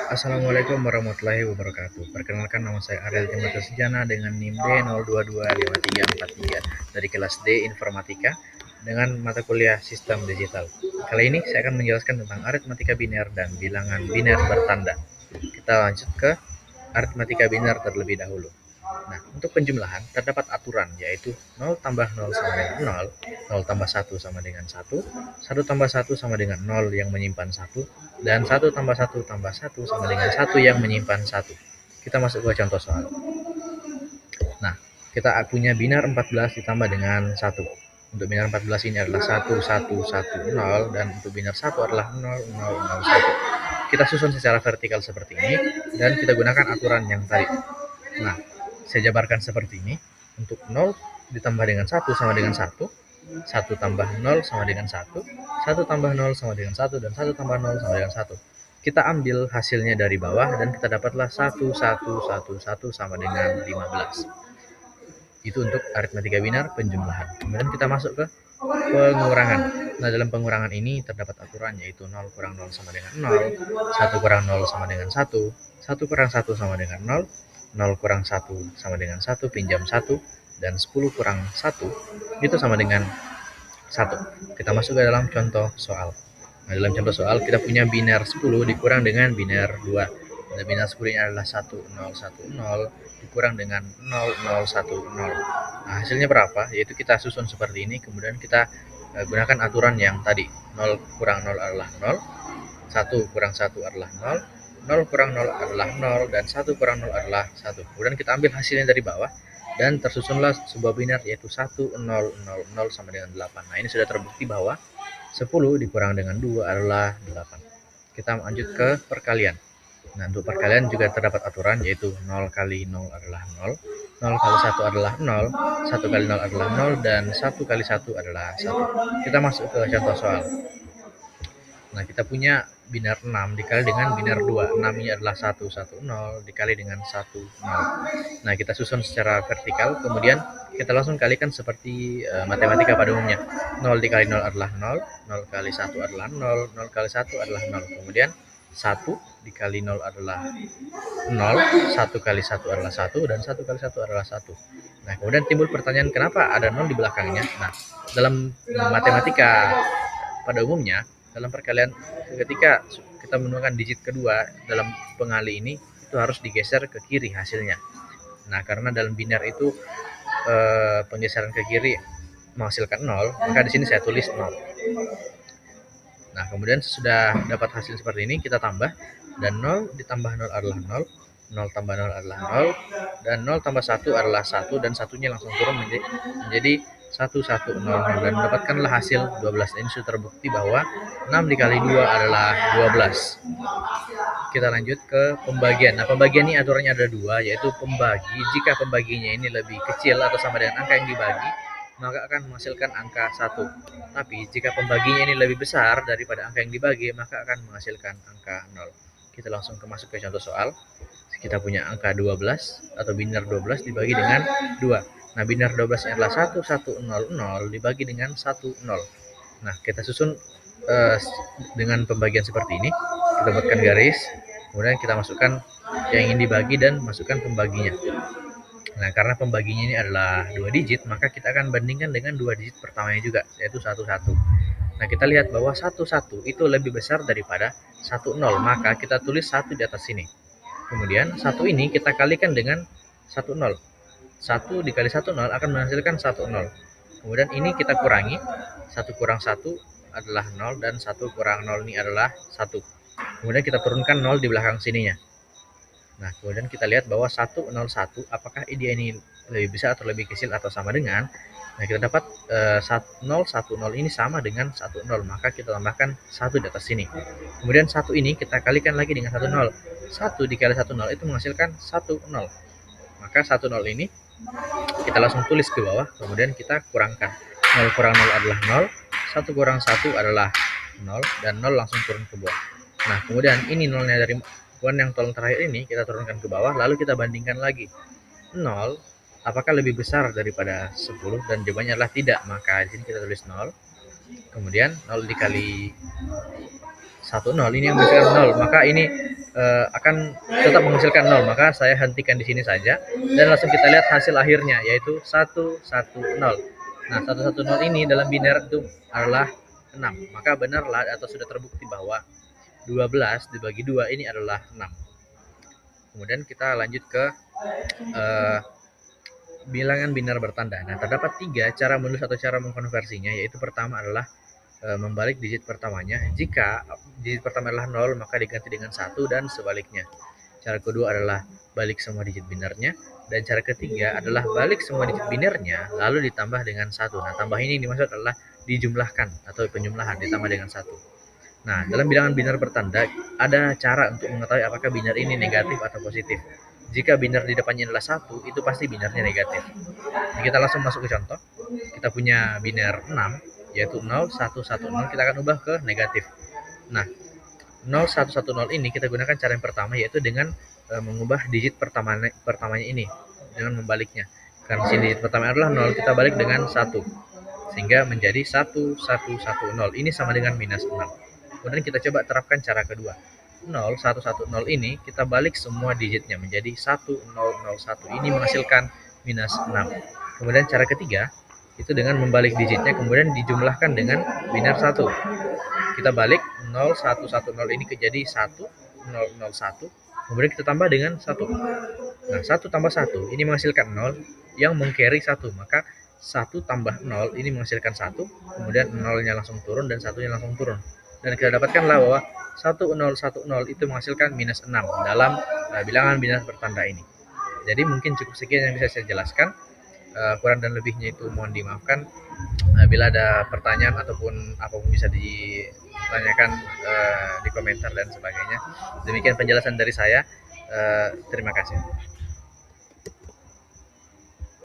Assalamualaikum warahmatullahi wabarakatuh. Perkenalkan, nama saya Ariel Timothy Sejana dengan NIM D022534 dari kelas D Informatika dengan mata kuliah Sistem Digital. Kali ini saya akan menjelaskan tentang aritmatika biner dan bilangan biner bertanda. Kita lanjut ke aritmatika biner terlebih dahulu. Nah, untuk penjumlahan terdapat aturan, yaitu 0 tambah 0 sama dengan 0, 0 tambah 1 sama dengan 1, 1 tambah 1 sama dengan 0 yang menyimpan 1, dan 1 tambah 1 tambah 1 sama dengan 1 yang menyimpan 1. Kita masuk ke contoh soal. Nah, kita punya binar 14 ditambah dengan 1. Untuk binar 14 ini adalah 1, 1, 1, 0, dan untuk binar 1 adalah 0, 0, 0, 1. Kita susun secara vertikal seperti ini, dan kita gunakan aturan yang tadi. Nah, saya jabarkan seperti ini. Untuk 0 ditambah dengan 1 sama dengan 1, 1 tambah 0 sama dengan 1, 1 tambah 0 sama dengan 1, dan 1 tambah 0 sama dengan 1. Kita ambil hasilnya dari bawah, dan kita dapatlah 1, 1, 1, 1 sama dengan 15. Itu untuk aritmatika binar penjumlahan. Kemudian kita masuk ke pengurangan. Nah, dalam pengurangan ini terdapat aturan, yaitu 0 kurang 0 sama dengan 0, 1 kurang 0 sama dengan 1, 1 kurang 1 sama dengan 0, 0 kurang 1 sama dengan 1, pinjam 1, dan 10 kurang 1 itu sama dengan 1. Kita masuk ke dalam contoh soal. Nah, dalam contoh soal kita punya binar 10 dikurang dengan binar 2. Dan binar 10 ini adalah 1010 dikurang dengan 0010. Nah, hasilnya berapa? Yaitu kita susun seperti ini, kemudian kita gunakan aturan yang tadi. 0 kurang 0 adalah 0, 1 kurang 1 adalah 0, 0 kurang 0 adalah 0, dan 1 kurang 0 adalah 1. Kemudian kita ambil hasilnya dari bawah, dan tersusunlah sebuah binar, yaitu 1000 sama dengan 8. Nah, ini sudah terbukti bahwa 10 dikurang dengan 2 adalah 8. Kita lanjut ke perkalian. Nah, untuk perkalian juga terdapat aturan, yaitu 0 kali 0 adalah 0, 0 kali 1 adalah 0, 1 kali 0 adalah 0, dan 1 kali 1 adalah 1. Kita masuk ke contoh soal. Nah, kita punya binar 6 dikali dengan binar 2. 6 ini adalah 110 dikali dengan 10. Nah, kita susun secara vertikal, kemudian kita langsung kalikan seperti matematika pada umumnya. 0 dikali 0 adalah 0, 0 kali 1 adalah 0, 0 kali 1 adalah 0. Kemudian 1 dikali 0 adalah 0, 1 kali 1 adalah 1, dan 1 kali 1 adalah 1. Nah, kemudian timbul pertanyaan, kenapa ada 0 di belakangnya? Nah, dalam matematika pada umumnya, dalam perkalian ketika kita menemukan digit kedua dalam pengali ini, itu harus digeser ke kiri hasilnya. Nah, karena dalam binar itu penggeseran ke kiri menghasilkan 0, maka di sini saya tulis 0. Nah, kemudian sesudah dapat hasil seperti ini, kita tambah, dan 0 ditambah 0 adalah 0, 0 tambah 0 adalah 0, dan 0 tambah 1 adalah 1, dan satunya langsung turun menjadi 1100, dan mendapatkanlah hasil 12. Ini sudah terbukti bahwa 6 dikali 2 adalah 12. Kita lanjut ke pembagian. Nah, pembagian ini aturannya ada dua, yaitu pembagi. Jika pembaginya ini lebih kecil atau sama dengan angka yang dibagi, maka akan menghasilkan angka 1. Tapi jika pembaginya ini lebih besar daripada angka yang dibagi, maka akan menghasilkan angka 0. Kita langsung masuk ke contoh soal. Kita punya angka 12 atau binar 12 dibagi dengan 2. Nah, binar 12 ini adalah 1100 dibagi dengan 10. Nah, kita susun dengan pembagian seperti ini. Kita buatkan garis, kemudian kita masukkan yang ingin dibagi dan masukkan pembaginya. Nah, karena pembaginya ini adalah 2 digit, maka kita akan bandingkan dengan 2 digit pertamanya juga, yaitu 11. Nah, kita lihat bahwa 11 itu lebih besar daripada 10, maka kita tulis 1 di atas sini. Kemudian 1 ini kita kalikan dengan 10. 1 dikali 10 akan menghasilkan 10. Kemudian ini kita kurangi, 1 kurang 1 adalah 0, dan 1 kurang 0 ini adalah 1. Kemudian kita turunkan 0 di belakang sininya. Nah, kemudian kita lihat bahwa 101, apakah dia ini lebih besar atau lebih kecil atau sama dengan. Nah, kita dapat 010 ini sama dengan 10, maka kita tambahkan 1 di atas sini. Kemudian 1 ini kita kalikan lagi dengan 10. 1 dikali 10 itu menghasilkan 10. Maka 10 ini kita langsung tulis ke bawah, kemudian kita kurangkan. 0 kurang 0 adalah 0, 1 kurang 1 adalah 0, dan 0 langsung turun ke bawah. Nah, kemudian ini 0-nya dari yang tolong terakhir ini kita turunkan ke bawah, lalu kita bandingkan lagi. 0 apakah lebih besar daripada 10, dan jawabannya adalah tidak, maka di sini kita tulis 0. Kemudian 0 dikali 10 ini yang besar 0, maka ini akan tetap menghasilkan 0, maka saya hentikan di sini saja dan langsung kita lihat hasil akhirnya, yaitu 110. Nah, 110 ini dalam biner itu adalah 6, maka benarlah atau sudah terbukti bahwa 12 dibagi 2 ini adalah 6. Kemudian kita lanjut ke bilangan biner bertanda. Nah, terdapat 3 cara menulis atau cara mengkonversinya, yaitu pertama adalah membalik digit pertamanya. Jika digit pertama adalah 0, maka diganti dengan 1 dan sebaliknya. Cara kedua adalah balik semua digit binernya, dan cara ketiga adalah balik semua digit binernya lalu ditambah dengan 1. Nah, tambah ini dimaksud adalah dijumlahkan atau penjumlahan ditambah dengan 1. Nah, dalam bilangan biner bertanda ada cara untuk mengetahui apakah biner ini negatif atau positif. Jika biner di depannya adalah 1, itu pasti binernya negatif. Nah, kita langsung masuk ke contoh. Kita punya biner 6, yaitu 0, 1, 1, 0, kita akan ubah ke negatif. Nah, 0, 1, 1, 0 ini kita gunakan cara yang pertama, yaitu dengan mengubah digit pertamanya ini dengan membaliknya. Karena sini digit pertama adalah 0, kita balik dengan 1 sehingga menjadi 1, 1, 1, 0. Ini sama dengan minus 6. Kemudian kita coba terapkan cara kedua. 0, 1, 1, 0 ini kita balik semua digitnya menjadi 1, 0, 0, 1. Ini menghasilkan minus 6. Kemudian cara ketiga itu dengan membalik digitnya kemudian dijumlahkan dengan biner 1. Kita balik 0, 1, 1, 0 ini jadi 1, 0, 0, 1. Kemudian kita tambah dengan 1. Nah, 1 tambah 1 ini menghasilkan 0 yang meng-carry 1. Maka 1 tambah 0 ini menghasilkan 1. Kemudian 0-nya langsung turun dan 1-nya langsung turun. Dan kita dapatkanlah bahwa 1010 itu menghasilkan minus 6 dalam bilangan biner bertanda ini. Jadi mungkin cukup sekian yang bisa saya jelaskan. Kurang dan lebihnya itu mohon dimaafkan. Bila ada pertanyaan ataupun apapun bisa ditanyakan di komentar dan sebagainya. Demikian penjelasan dari saya. Terima kasih.